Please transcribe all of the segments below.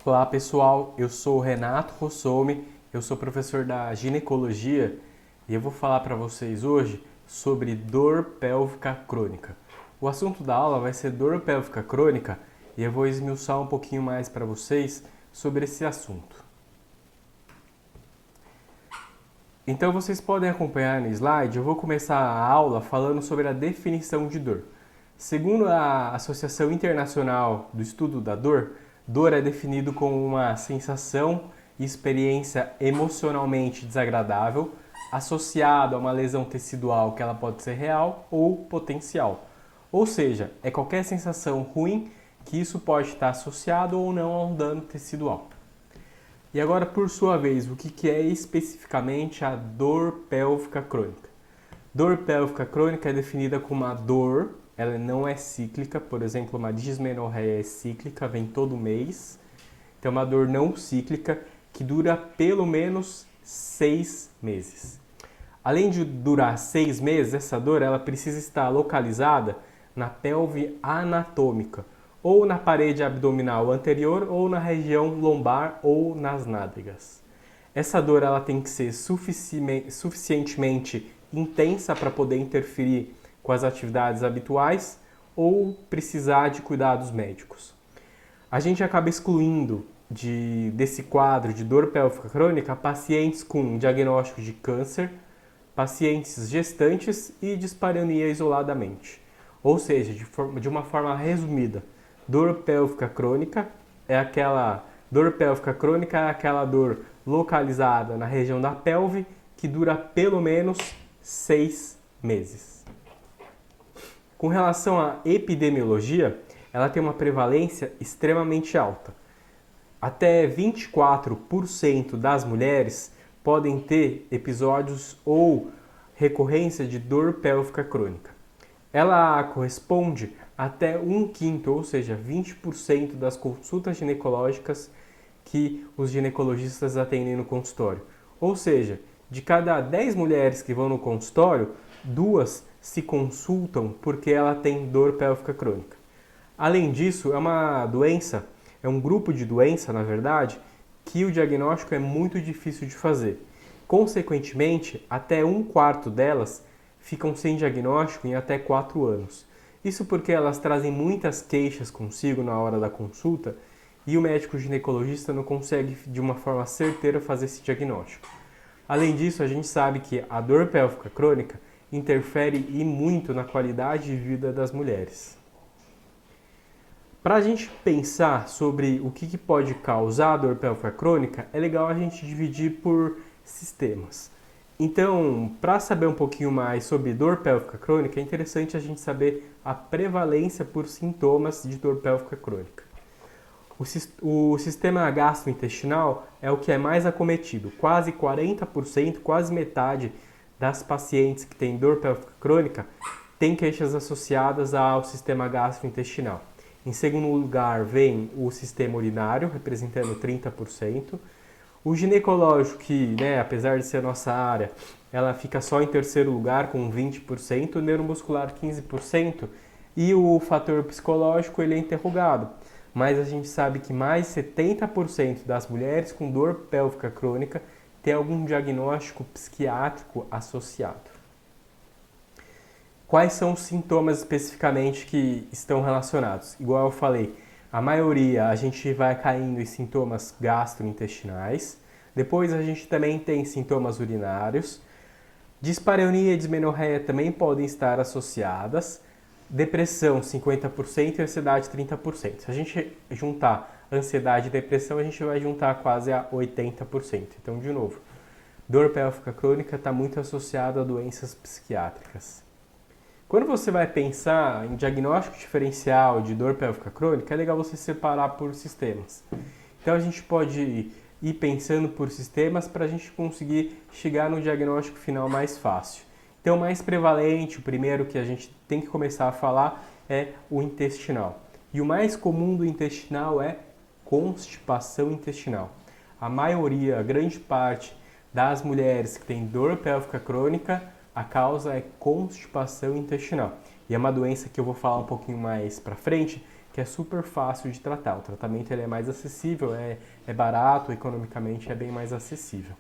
Olá pessoal, eu sou o Renato Rossome, eu sou professor da ginecologia e eu vou falar para vocês hoje sobre dor pélvica crônica. O assunto da aula vai ser dor pélvica crônica e eu vou esmiuçar um pouquinho mais para vocês sobre esse assunto. Então vocês podem acompanhar no slide, eu vou começar a aula falando sobre a definição de dor. Segundo a Associação Internacional do Estudo da Dor, dor é definido como uma sensação e experiência emocionalmente desagradável associada a uma lesão tecidual que ela pode ser real ou potencial. Ou seja, é qualquer sensação ruim que isso pode estar associado ou não a um dano tecidual. E agora, por sua vez, o que é especificamente a dor pélvica crônica? Dor pélvica crônica é definida como uma dor, ela não é cíclica, por exemplo, uma dismenorreia é cíclica, vem todo mês. Então, é uma dor não cíclica que dura pelo menos 6 meses. Além de durar 6 meses, essa dor ela precisa estar localizada na pelve anatômica, ou na parede abdominal anterior, ou na região lombar ou nas nádegas. Essa dor ela tem que ser suficientemente intensa para poder interferir com as atividades habituais ou precisar de cuidados médicos. A gente acaba excluindo desse quadro de dor pélvica crônica pacientes com diagnóstico de câncer, pacientes gestantes e dispareunia isoladamente. Ou seja, de uma forma resumida, dor pélvica crônica é aquela dor localizada na região da pelve que dura pelo menos 6 meses. Com relação à epidemiologia, ela tem uma prevalência extremamente alta. Até 24% das mulheres podem ter episódios ou recorrência de dor pélvica crônica. Ela corresponde até 1/5, ou seja, 20% das consultas ginecológicas que os ginecologistas atendem no consultório. Ou seja, de cada 10 mulheres que vão no consultório, 2 se consultam porque ela tem dor pélvica crônica. Além disso, é uma doença, é um grupo de doença, na verdade, que o diagnóstico é muito difícil de fazer. Consequentemente, até 1/4 delas ficam sem diagnóstico em até 4 anos. Isso porque elas trazem muitas queixas consigo na hora da consulta e o médico ginecologista não consegue de uma forma certeira fazer esse diagnóstico. Além disso, a gente sabe que a dor pélvica crônica interfere e muito na qualidade de vida das mulheres. Para a gente pensar sobre o que pode causar a dor pélvica crônica, é legal a gente dividir por sistemas. Então, para saber um pouquinho mais sobre dor pélvica crônica, é interessante a gente saber a prevalência por sintomas de dor pélvica crônica. O sistema gastrointestinal é o que é mais acometido. Quase 40%, quase metade das pacientes que têm dor pélvica crônica têm queixas associadas ao sistema gastrointestinal. Em segundo lugar, vem o sistema urinário, representando 30%. O ginecológico, que, apesar de ser a nossa área, ela fica só em terceiro lugar, com 20%. O neuromuscular, 15%. E o fator psicológico, ele é interrogado. Mas a gente sabe que mais de 70% das mulheres com dor pélvica crônica tem algum diagnóstico psiquiátrico associado. Quais são os sintomas especificamente que estão relacionados? Igual eu falei, a maioria a gente vai caindo em sintomas gastrointestinais. Depois a gente também tem sintomas urinários. Dispareunia e dismenorreia também podem estar associadas. Depressão 50% e ansiedade 30%. Se a gente juntar ansiedade e depressão, a gente vai juntar quase a 80%. Então, de novo, dor pélvica crônica está muito associada a doenças psiquiátricas. Quando você vai pensar em diagnóstico diferencial de dor pélvica crônica, é legal você separar por sistemas. Então a gente pode ir pensando por sistemas para a gente conseguir chegar no diagnóstico final mais fácil. Então o mais prevalente, o primeiro que a gente tem que começar a falar é o intestinal. E o mais comum do intestinal é constipação intestinal. A maioria, a grande parte das mulheres que têm dor pélvica crônica, a causa é constipação intestinal. E é uma doença que eu vou falar um pouquinho mais para frente, que é super fácil de tratar. O tratamento ele é mais acessível, é barato, economicamente é bem mais acessível.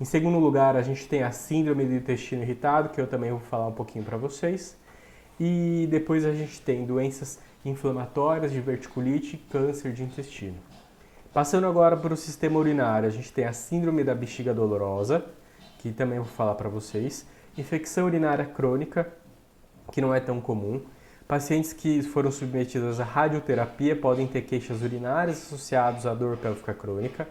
Em segundo lugar, a gente tem a síndrome do intestino irritado, que eu também vou falar um pouquinho para vocês. E depois a gente tem doenças inflamatórias, diverticulite e câncer de intestino. Passando agora para o sistema urinário, a gente tem a síndrome da bexiga dolorosa, que também vou falar para vocês. Infecção urinária crônica, que não é tão comum. Pacientes que foram submetidos à radioterapia podem ter queixas urinárias associadas à dor pélvica crônica.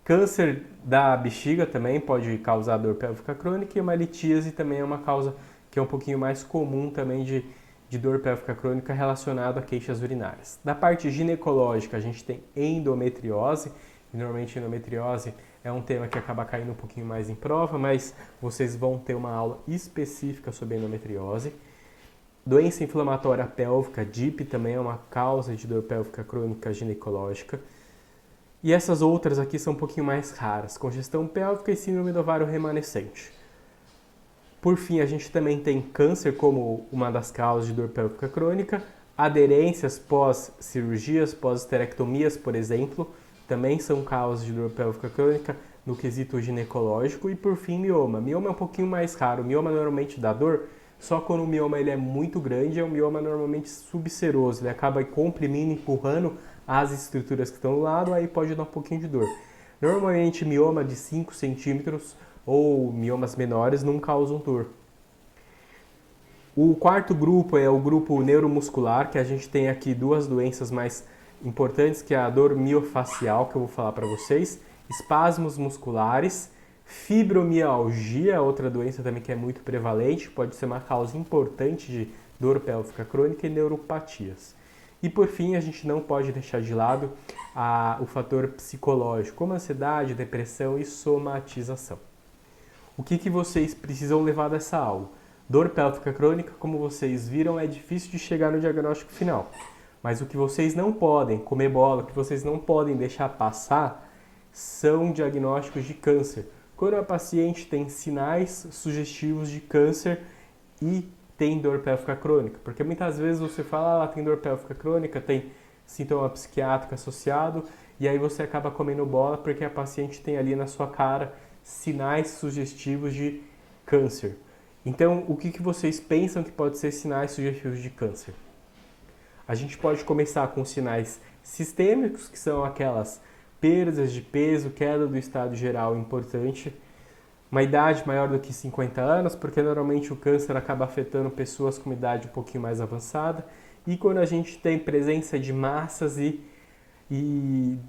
Câncer da bexiga também pode causar dor pélvica crônica e uma litíase também é uma causa que é um pouquinho mais comum também de dor pélvica crônica relacionada a queixas urinárias. Da parte ginecológica, a gente tem endometriose. Normalmente endometriose é um tema que acaba caindo um pouquinho mais em prova, mas vocês vão ter uma aula específica sobre endometriose. Doença inflamatória pélvica, DIP, também é uma causa de dor pélvica crônica ginecológica. E essas outras aqui são um pouquinho mais raras, congestão pélvica e síndrome do ovário remanescente. Por fim, a gente também tem câncer como uma das causas de dor pélvica crônica, aderências pós-cirurgias, pós-esterectomias, por exemplo, também são causas de dor pélvica crônica no quesito ginecológico. E por fim, mioma. Mioma é um pouquinho mais raro. O mioma normalmente dá dor, só quando o mioma ele é muito grande, é um mioma normalmente subseroso. Ele acaba comprimindo, empurrando as estruturas que estão do lado, aí pode dar um pouquinho de dor. Normalmente, mioma de 5 centímetros ou miomas menores não causam dor. O quarto grupo é o grupo neuromuscular, que a gente tem aqui duas doenças mais importantes, que é a dor miofacial, que eu vou falar para vocês, espasmos musculares, fibromialgia, outra doença também que é muito prevalente, pode ser uma causa importante de dor pélvica crônica, e neuropatias. E por fim, a gente não pode deixar de lado o fator psicológico, como ansiedade, depressão e somatização. O que vocês precisam levar dessa aula? Dor pélvica crônica, como vocês viram, é difícil de chegar no diagnóstico final. Mas o que vocês não podem comer bola, o que vocês não podem deixar passar, são diagnósticos de câncer. Quando a paciente tem sinais sugestivos de câncer e tem dor pélvica crônica. Porque muitas vezes você fala, ela tem dor pélvica crônica, tem sintoma psiquiátrico associado, e aí você acaba comendo bola porque a paciente tem ali na sua cara sinais sugestivos de câncer. Então, o que vocês pensam que pode ser sinais sugestivos de câncer? A gente pode começar com sinais sistêmicos, que são aquelas perdas de peso, queda do estado geral importante, uma idade maior do que 50 anos, porque normalmente o câncer acaba afetando pessoas com idade um pouquinho mais avançada, e quando a gente tem presença de massas e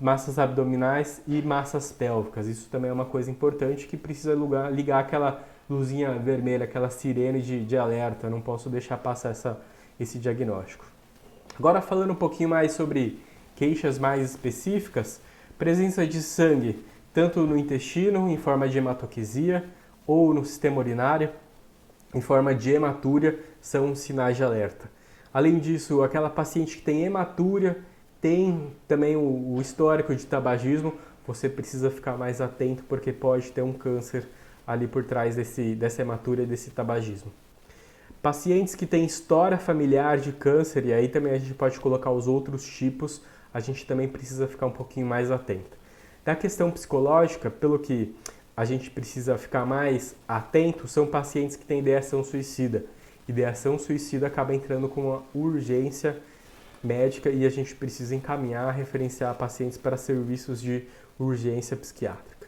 massas abdominais e massas pélvicas. Isso também é uma coisa importante que precisa ligar aquela luzinha vermelha, aquela sirene de alerta, não posso deixar passar esse diagnóstico. Agora falando um pouquinho mais sobre queixas mais específicas, presença de sangue, tanto no intestino, em forma de hematoquesia, ou no sistema urinário, em forma de hematúria, são sinais de alerta. Além disso, aquela paciente que tem hematúria, tem também o histórico de tabagismo, você precisa ficar mais atento porque pode ter um câncer ali por trás dessa hematúria e desse tabagismo. Pacientes que têm história familiar de câncer, e aí também a gente pode colocar os outros tipos, a gente também precisa ficar um pouquinho mais atento. Da questão psicológica, pelo que a gente precisa ficar mais atento, são pacientes que têm ideação suicida. Ideação suicida acaba entrando com uma urgência médica e a gente precisa encaminhar, referenciar pacientes para serviços de urgência psiquiátrica.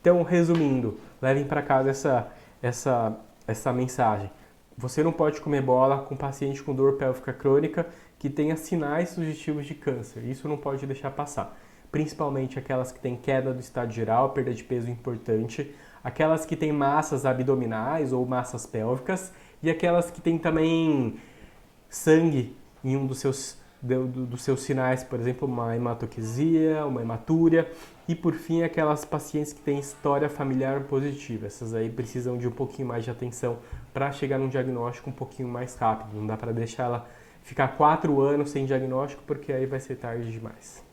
Então, resumindo, levem para casa essa mensagem. Você não pode comer bola com paciente com dor pélvica crônica que tenha sinais sugestivos de câncer. Isso não pode deixar passar. Principalmente aquelas que têm queda do estado geral, perda de peso importante, aquelas que têm massas abdominais ou massas pélvicas e aquelas que têm também sangue em um dos seus sinais, por exemplo, uma hematoquesia, uma hematúria, e por fim aquelas pacientes que têm história familiar positiva. Essas aí precisam de um pouquinho mais de atenção para chegar num diagnóstico um pouquinho mais rápido. Não dá para deixar ela ficar 4 anos sem diagnóstico, porque aí vai ser tarde demais.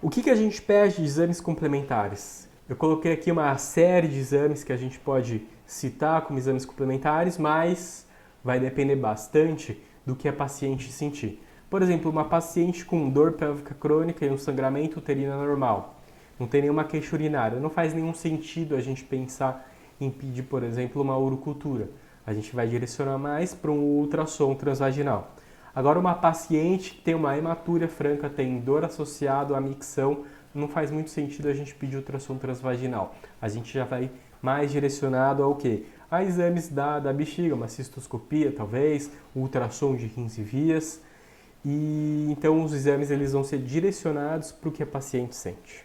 O que a gente pede de exames complementares? Eu coloquei aqui uma série de exames que a gente pode citar como exames complementares, mas vai depender bastante do que a paciente sentir. Por exemplo, uma paciente com dor pélvica crônica e um sangramento uterino normal, não tem nenhuma queixa urinária, não faz nenhum sentido a gente pensar em pedir, por exemplo, uma urocultura. A gente vai direcionar mais para um ultrassom transvaginal. Agora, uma paciente que tem uma hematúria franca, tem dor associada à micção, não faz muito sentido a gente pedir ultrassom transvaginal. A gente já vai mais direcionado ao quê? A exames da bexiga, uma cistoscopia talvez, ultrassom de rins e vias. E então os exames eles vão ser direcionados para o que a paciente sente.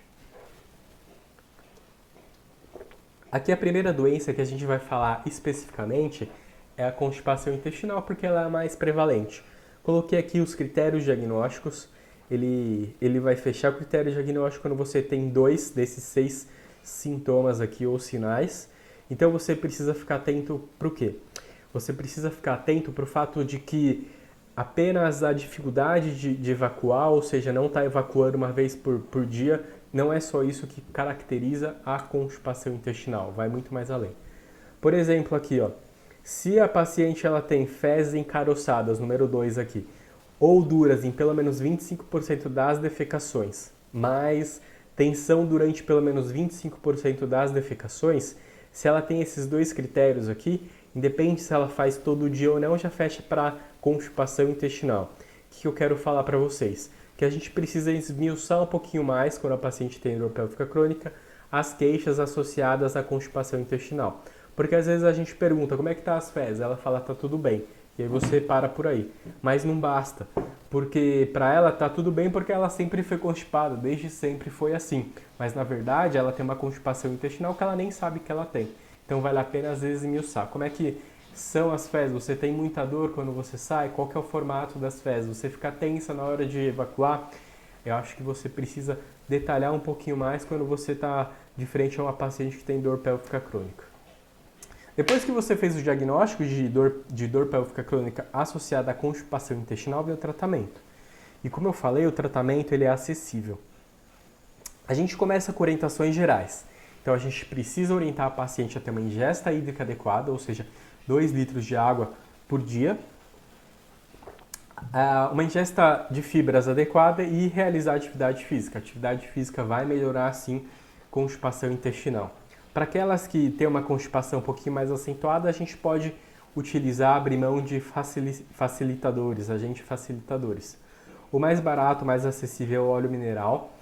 Aqui a primeira doença que a gente vai falar especificamente é a constipação intestinal, porque ela é a mais prevalente. Coloquei aqui os critérios diagnósticos. Ele vai fechar o critério diagnóstico quando você tem 2 desses 6 sintomas aqui ou sinais. Então você precisa ficar atento para o quê? Você precisa ficar atento para o fato de que apenas a dificuldade de evacuar, ou seja, não estar evacuando uma vez por dia, não é só isso que caracteriza a constipação intestinal, vai muito mais além. Por exemplo, aqui, ó, se a paciente ela tem fezes encaroçadas, número 2 aqui, ou duras em pelo menos 25% das defecações, mais tensão durante pelo menos 25% das defecações, se ela tem esses 2 critérios aqui, independe se ela faz todo dia ou não, já fecha para constipação intestinal. O que eu quero falar para vocês? Que a gente precisa esmiuçar um pouquinho mais, quando a paciente tem dor pélvica crônica, as queixas associadas à constipação intestinal. Porque às vezes a gente pergunta, como é que tá as fezes? Ela fala, tá tudo bem. E aí você para por aí. Mas não basta, porque para ela tá tudo bem porque ela sempre foi constipada, desde sempre foi assim. Mas na verdade ela tem uma constipação intestinal que ela nem sabe que ela tem. Então vale a pena às vezes esmiuçar. Como é que são as fezes? Você tem muita dor quando você sai? Qual que é o formato das fezes? Você fica tensa na hora de evacuar? Eu acho que você precisa detalhar um pouquinho mais quando você está de frente a uma paciente que tem dor pélvica crônica. Depois que você fez o diagnóstico de dor pélvica crônica associada à constipação intestinal, vem o tratamento. E como eu falei, o tratamento ele é acessível. A gente começa com orientações gerais. Então a gente precisa orientar a paciente a ter uma ingesta hídrica adequada, ou seja, 2 litros de água por dia, uma ingesta de fibras adequada e realizar atividade física. A atividade física vai melhorar, sim, constipação intestinal. Para aquelas que têm uma constipação um pouquinho mais acentuada, a gente pode utilizar, abrir mão de facilitadores, agentes facilitadores. O mais barato, mais acessível é o óleo mineral,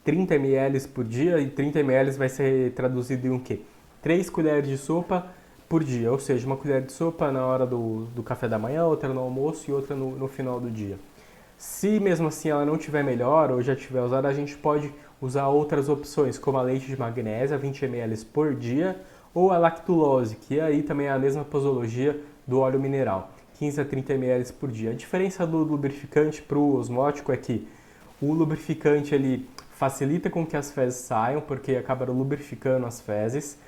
30 ml por dia, e 30 ml vai ser traduzido em o quê? 3 colheres de sopa por dia, ou seja, uma colher de sopa na hora do café da manhã, outra no almoço e outra no final do dia. Se mesmo assim ela não tiver melhor ou já tiver usado, a gente pode usar outras opções, como a leite de magnésia, 20 ml por dia, ou a lactulose, que aí também é a mesma posologia do óleo mineral, 15 a 30 ml por dia. A diferença do lubrificante para o osmótico é que o lubrificante ele facilita com que as fezes saiam, porque acaba lubrificando as fezes,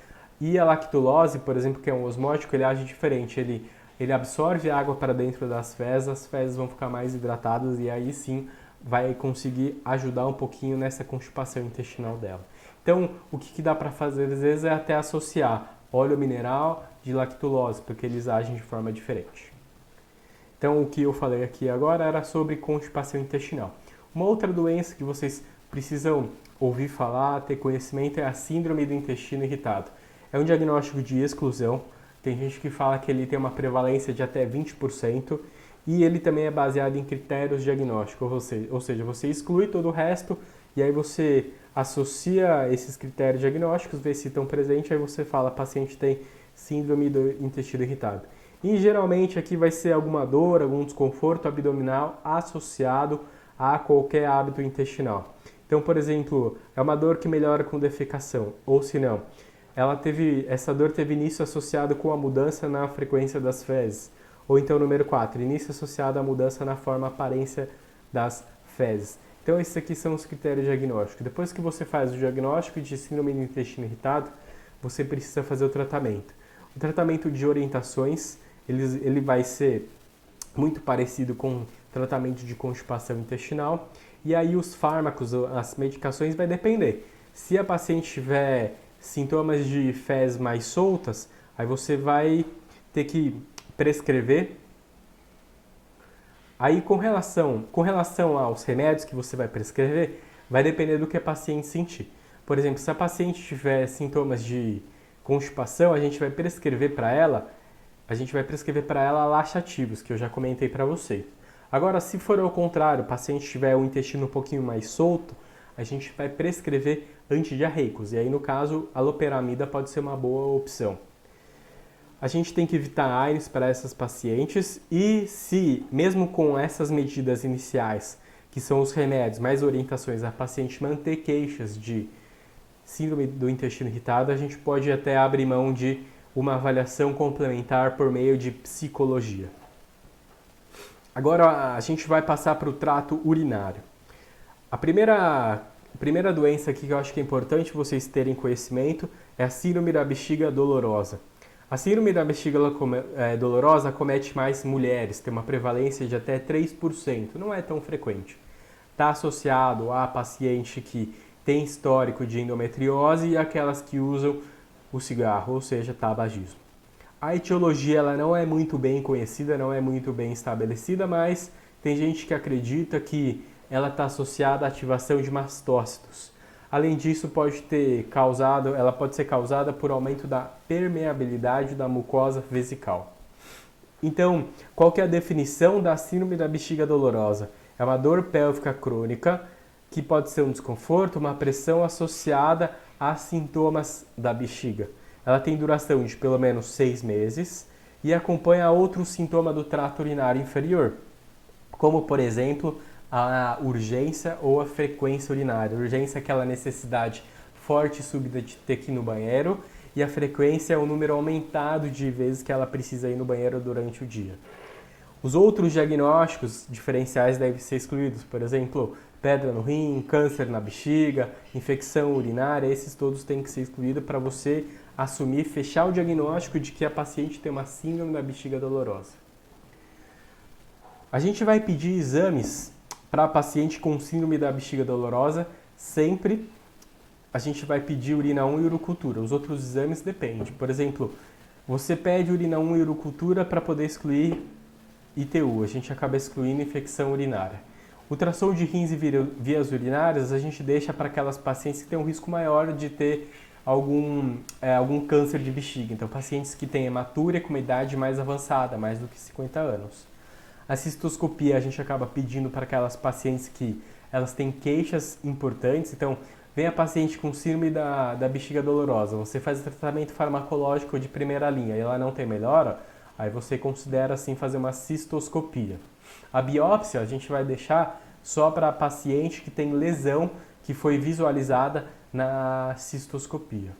e a lactulose, por exemplo, que é um osmótico, ele age diferente, ele absorve água para dentro das fezes, as fezes vão ficar mais hidratadas e aí sim vai conseguir ajudar um pouquinho nessa constipação intestinal dela. Então, o que dá para fazer às vezes é até associar óleo mineral de lactulose, porque eles agem de forma diferente. Então, o que eu falei aqui agora era sobre constipação intestinal. Uma outra doença que vocês precisam ouvir falar, ter conhecimento, é a síndrome do intestino irritado. É um diagnóstico de exclusão. Tem gente que fala que ele tem uma prevalência de até 20%, e ele também é baseado em critérios diagnósticos, ou seja, você exclui todo o resto e aí você associa esses critérios diagnósticos, vê se estão presentes, aí você fala, paciente tem síndrome do intestino irritado. E geralmente aqui vai ser alguma dor, algum desconforto abdominal associado a qualquer hábito intestinal. Então, por exemplo, é uma dor que melhora com defecação, ou se não, essa dor teve início associado com a mudança na frequência das fezes. Ou então, número 4, início associado à mudança na forma aparência das fezes. Então, esses aqui são os critérios diagnósticos. Depois que você faz o diagnóstico de síndrome do intestino irritado, você precisa fazer o tratamento. O tratamento de orientações, ele vai ser muito parecido com o tratamento de constipação intestinal. E aí, os fármacos, as medicações, vai depender. Se a paciente tiver sintomas de fezes mais soltas, aí você vai ter que prescrever Aí, com relação aos remédios que você vai prescrever, vai depender do que a paciente sentir. Por exemplo, se a paciente tiver sintomas de constipação, a gente vai prescrever para ela laxativos, que eu já comentei para vocês. Agora, se for ao contrário, o paciente tiver o intestino um pouquinho mais solto, a gente vai prescrever antidiarreicos. E aí, no caso, a loperamida pode ser uma boa opção. A gente tem que evitar AINES para essas pacientes e se, mesmo com essas medidas iniciais, que são os remédios, mais orientações, a paciente manter queixas de síndrome do intestino irritado, a gente pode até abrir mão de uma avaliação complementar por meio de psicologia. Agora a gente vai passar para o trato urinário. A primeira doença aqui que eu acho que é importante vocês terem conhecimento é a síndrome da bexiga dolorosa. A síndrome da bexiga dolorosa acomete mais mulheres, tem uma prevalência de até 3%, não é tão frequente. Está associado a paciente que tem histórico de endometriose e aquelas que usam o cigarro, ou seja, tabagismo. A etiologia ela não é muito bem conhecida, não é muito bem estabelecida, mas tem gente que acredita que ela está associada à ativação de mastócitos. Além disso, ela pode ser causada por aumento da permeabilidade da mucosa vesical. Então, qual que é a definição da síndrome da bexiga dolorosa? É uma dor pélvica crônica, que pode ser um desconforto, uma pressão associada a sintomas da bexiga. Ela tem duração de pelo menos 6 meses e acompanha outro sintoma do trato urinário inferior, como, por exemplo, a urgência ou a frequência urinária. A urgência é aquela necessidade forte e súbita de ter que ir no banheiro e a frequência é o número aumentado de vezes que ela precisa ir no banheiro durante o dia. Os outros diagnósticos diferenciais devem ser excluídos, por exemplo, pedra no rim, câncer na bexiga, infecção urinária, esses todos têm que ser excluídos para você assumir, fechar o diagnóstico de que a paciente tem uma síndrome da bexiga dolorosa. A gente vai pedir exames para paciente com síndrome da bexiga dolorosa, sempre a gente vai pedir urina 1 e urocultura. Os outros exames dependem. Por exemplo, você pede urina 1 e urocultura para poder excluir ITU. A gente acaba excluindo infecção urinária. Ultrassom de rins e vias urinárias a gente deixa para aquelas pacientes que têm um risco maior de ter algum câncer de bexiga. Então, pacientes que têm hematúria com uma idade mais avançada, mais do que 50 anos. A cistoscopia a gente acaba pedindo para aquelas pacientes que elas têm queixas importantes. Então, vem a paciente com síndrome da bexiga dolorosa, você faz o tratamento farmacológico de primeira linha e ela não tem melhora, aí você considera assim fazer uma cistoscopia. A biópsia a gente vai deixar só para paciente que tem lesão que foi visualizada na cistoscopia.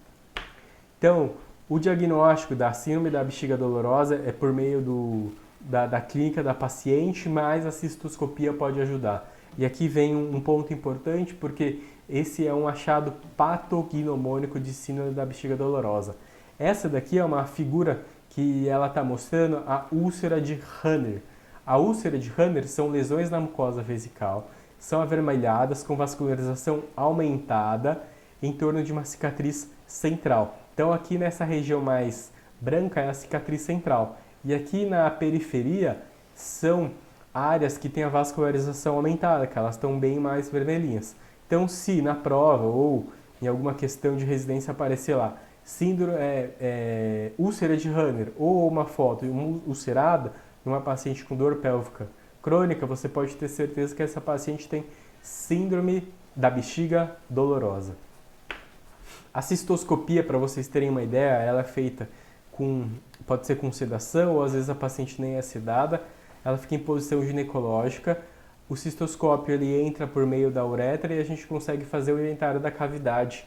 Então, o diagnóstico da síndrome da bexiga dolorosa é por meio da clínica da paciente, mas a cistoscopia pode ajudar. E aqui vem um ponto importante, porque esse é um achado patognomônico de síndrome da bexiga dolorosa. Essa daqui é uma figura que ela está mostrando a úlcera de Hanner. A úlcera de Hanner são lesões na mucosa vesical, são avermelhadas com vascularização aumentada em torno de uma cicatriz central. Então aqui nessa região mais branca é a cicatriz central. E aqui na periferia são áreas que têm a vascularização aumentada, que elas estão bem mais vermelhinhas. Então, se na prova ou em alguma questão de residência aparecer lá úlcera de Hanner ou uma foto ulcerada de uma paciente com dor pélvica crônica, você pode ter certeza que essa paciente tem síndrome da bexiga dolorosa. A cistoscopia, para vocês terem uma ideia, ela é feita pode ser com sedação ou às vezes a paciente nem é sedada, ela fica em posição ginecológica, o cistoscópio ele entra por meio da uretra e a gente consegue fazer o inventário da cavidade,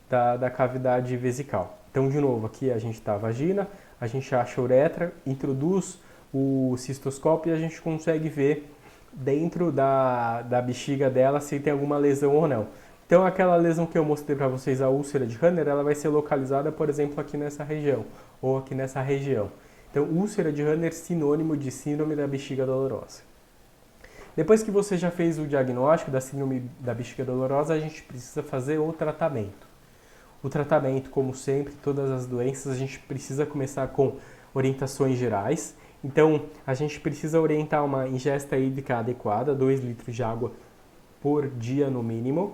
da cavidade vesical. Então, de novo, aqui a gente está a vagina, a gente acha a uretra, introduz o cistoscópio e a gente consegue ver dentro da bexiga dela se tem alguma lesão ou não. Então, aquela lesão que eu mostrei para vocês, a úlcera de Hanner, ela vai ser localizada, por exemplo, aqui nessa região, ou aqui nessa região. Então, úlcera de Hanner é sinônimo de síndrome da bexiga dolorosa. Depois que você já fez o diagnóstico da síndrome da bexiga dolorosa, a gente precisa fazer o tratamento. O tratamento, como sempre, todas as doenças, a gente precisa começar com orientações gerais Então, a gente precisa orientar uma ingesta hídrica adequada, 2 litros de água por dia no mínimo.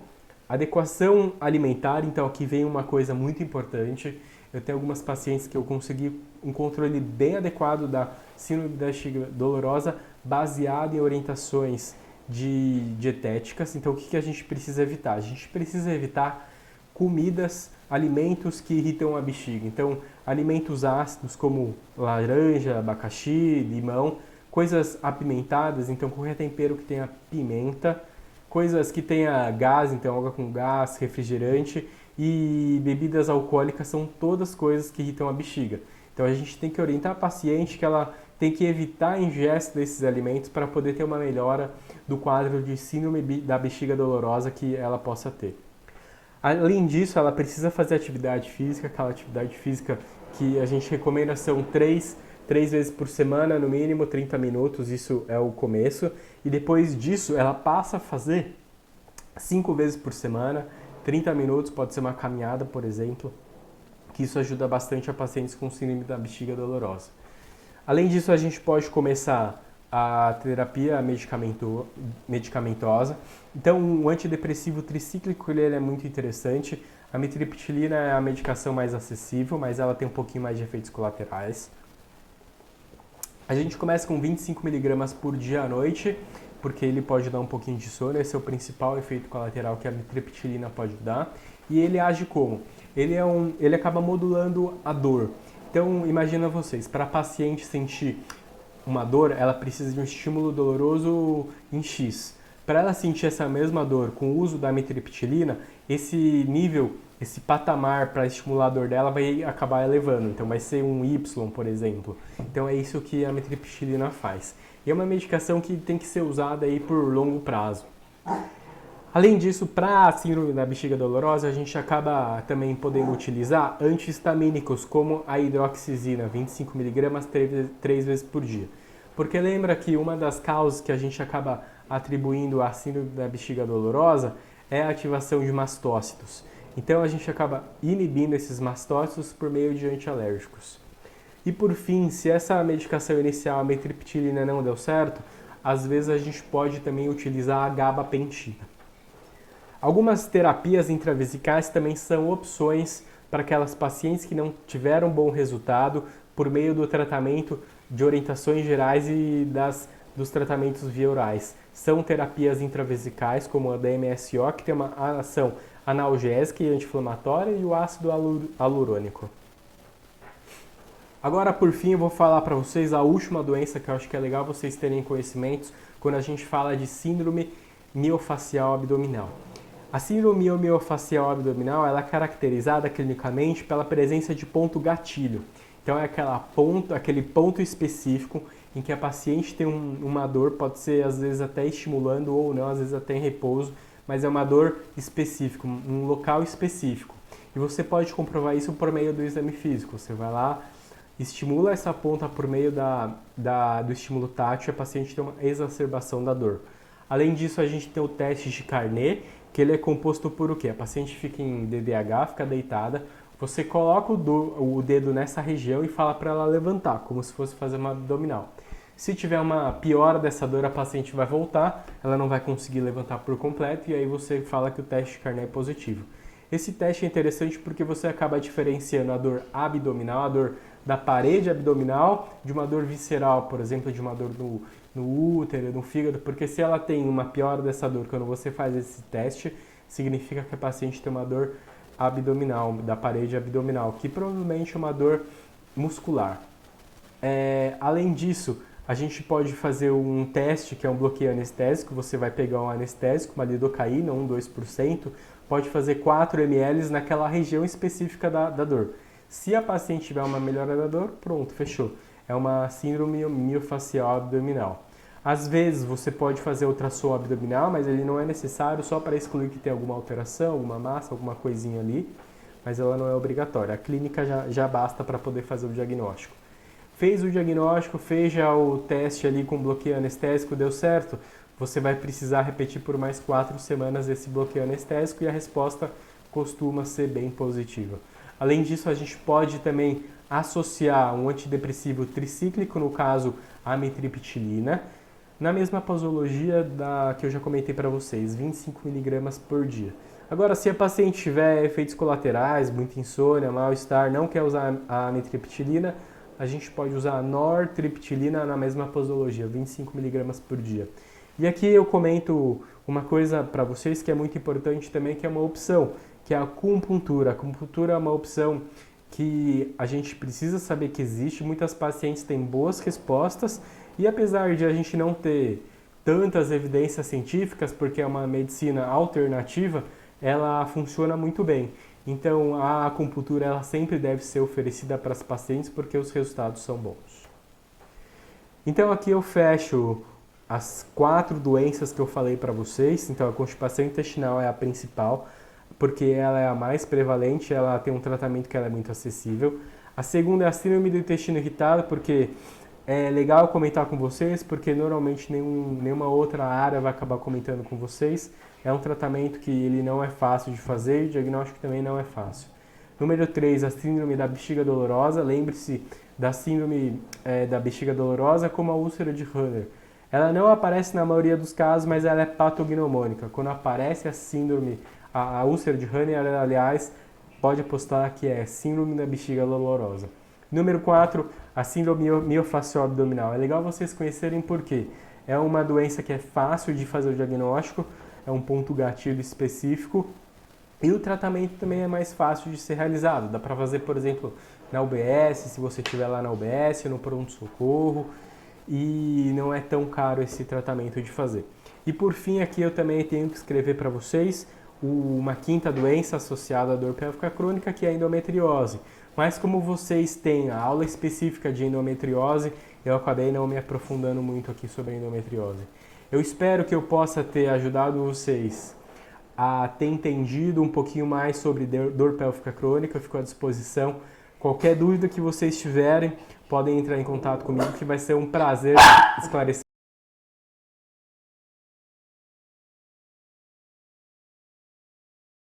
Adequação alimentar, então aqui vem uma coisa muito importante. Eu tenho algumas pacientes que eu consegui um controle bem adequado da síndrome da bexiga dolorosa baseado em orientações dietéticas. Então, o que a gente precisa evitar? A gente precisa evitar comidas, alimentos que irritam a bexiga. Então, alimentos ácidos como laranja, abacaxi, limão, coisas apimentadas, então qualquer tempero que tenha pimenta, coisas que tenha gás, então água com gás, refrigerante e bebidas alcoólicas são todas coisas que irritam a bexiga. Então a gente tem que orientar a paciente que ela tem que evitar a ingesta desses alimentos para poder ter uma melhora do quadro de síndrome da bexiga dolorosa que ela possa ter. Além disso, ela precisa fazer atividade física, aquela atividade física que a gente recomenda são 3 vezes por semana, no mínimo 30 minutos, isso é o começo. E depois disso, ela passa a fazer 5 vezes por semana, 30 minutos, pode ser uma caminhada, por exemplo, que isso ajuda bastante a pacientes com síndrome da bexiga dolorosa. Além disso, a gente pode começar a terapia medicamentosa. Então, o antidepressivo tricíclico ele é muito interessante. A mitriptilina é a medicação mais acessível, mas ela tem um pouquinho mais de efeitos colaterais. A gente começa com 25 mg por dia à noite, porque ele pode dar um pouquinho de sono. Esse é o principal efeito colateral que a mitriptilina pode dar. E ele age como? Ele acaba modulando a dor. Então, imagina vocês, para a paciente sentir uma dor, ela precisa de um estímulo doloroso em X. Para ela sentir essa mesma dor com o uso da mitriptilina, esse nível, esse patamar para estimular a dor dela vai acabar elevando. Então vai ser um Y, por exemplo. Então é isso que a mitriptilina faz. E é uma medicação que tem que ser usada aí por longo prazo. Além disso, para a síndrome da bexiga dolorosa, a gente acaba também podendo utilizar antihistamínicos como a hidroxizina, 25 mg 3 vezes por dia. Porque lembra que uma das causas que a gente acaba atribuindo à síndrome da bexiga dolorosa é a ativação de mastócitos. Então a gente acaba inibindo esses mastócitos por meio de antialérgicos. E por fim, se essa medicação inicial, a mitriptilina, não deu certo, às vezes a gente pode também utilizar a gabapentina. Algumas terapias intravesicais também são opções para aquelas pacientes que não tiveram bom resultado por meio do tratamento de orientações gerais e dos tratamentos via orais. São terapias intravesicais, como a DMSO, que tem uma ação analgésica e anti-inflamatória, e o ácido hialurônico. Agora, por fim, eu vou falar para vocês a última doença que eu acho que é legal vocês terem conhecimentos quando a gente fala de síndrome miofascial abdominal. A síndrome miofascial abdominal ela é caracterizada clinicamente pela presença de ponto gatilho. Então é aquele ponto específico em que a paciente tem uma dor, pode ser às vezes até estimulando ou não, às vezes até em repouso, mas é uma dor específica, um local específico. E você pode comprovar isso por meio do exame físico. Você vai lá, estimula essa ponta por meio do estímulo tátil e a paciente tem uma exacerbação da dor. Além disso, a gente tem o teste de Carnet, que ele é composto por o quê? A paciente fica em DDH, fica deitada, você coloca o dedo nessa região e fala para ela levantar, como se fosse fazer uma abdominal. Se tiver uma piora dessa dor, a paciente vai voltar, ela não vai conseguir levantar por completo e aí você fala que o teste de Carnet é positivo. Esse teste é interessante porque você acaba diferenciando a dor abdominal, a dor da parede abdominal, de uma dor visceral, por exemplo, de uma dor no útero, no fígado, porque se ela tem uma piora dessa dor quando você faz esse teste, significa que a paciente tem uma dor abdominal, da parede abdominal, que provavelmente é uma dor muscular. Além disso, a gente pode fazer um teste que é um bloqueio anestésico, você vai pegar um anestésico, uma lidocaína, 2%, pode fazer 4 ml naquela região específica da dor. Se a paciente tiver uma melhora da dor, pronto, fechou. É uma síndrome miofascial abdominal. Às vezes você pode fazer ultrassom abdominal, mas ele não é necessário só para excluir que tem alguma alteração, alguma massa, alguma coisinha ali, mas ela não é obrigatória. A clínica já basta para poder fazer o diagnóstico. Fez o diagnóstico, fez já o teste ali com bloqueio anestésico, deu certo? Você vai precisar repetir por mais 4 semanas esse bloqueio anestésico e a resposta costuma ser bem positiva. Além disso, a gente pode também associar um antidepressivo tricíclico, no caso a amitriptilina, na mesma posologia que eu já comentei para vocês, 25 mg por dia. Agora, se a paciente tiver efeitos colaterais, muita insônia, mal-estar, não quer usar a amitriptilina, a gente pode usar a nortriptilina na mesma posologia, 25 mg por dia. E aqui eu comento uma coisa para vocês que é muito importante também, que é uma opção, que é a acupuntura. A acupuntura é uma opção que a gente precisa saber que existe, muitas pacientes têm boas respostas e apesar de a gente não ter tantas evidências científicas, porque é uma medicina alternativa, ela funciona muito bem. Então a acupuntura ela sempre deve ser oferecida para as pacientes porque os resultados são bons. Então aqui eu fecho as 4 doenças que eu falei para vocês. Então a constipação intestinal é a principal, porque ela é a mais prevalente, ela tem um tratamento que ela é muito acessível. A segunda é a síndrome do intestino irritado, porque é legal comentar com vocês, porque normalmente nenhuma outra área vai acabar comentando com vocês. É um tratamento que ele não é fácil de fazer e o diagnóstico também não é fácil. Número 3, a síndrome da bexiga dolorosa. Lembre-se da síndrome da bexiga dolorosa como a úlcera de Hönner. Ela não aparece na maioria dos casos, mas ela é patognomônica. Quando aparece a síndrome, a úlcera de Hönner, ela, aliás, pode apostar que é síndrome da bexiga dolorosa. Número 4, a síndrome miofascial abdominal. É legal vocês conhecerem porque é uma doença que é fácil de fazer o diagnóstico, é um ponto gatilho específico e o tratamento também é mais fácil de ser realizado. Dá para fazer, por exemplo, na UBS, se você estiver lá na UBS, no pronto-socorro, e não é tão caro esse tratamento de fazer. E por fim, aqui eu também tenho que escrever para vocês uma quinta doença associada à dor pélvica crônica, que é a endometriose. Mas como vocês têm a aula específica de endometriose, eu acabei não me aprofundando muito aqui sobre a endometriose. Eu espero que eu possa ter ajudado vocês a ter entendido um pouquinho mais sobre dor pélvica crônica. Eu fico à disposição. Qualquer dúvida que vocês tiverem, podem entrar em contato comigo, que vai ser um prazer esclarecer.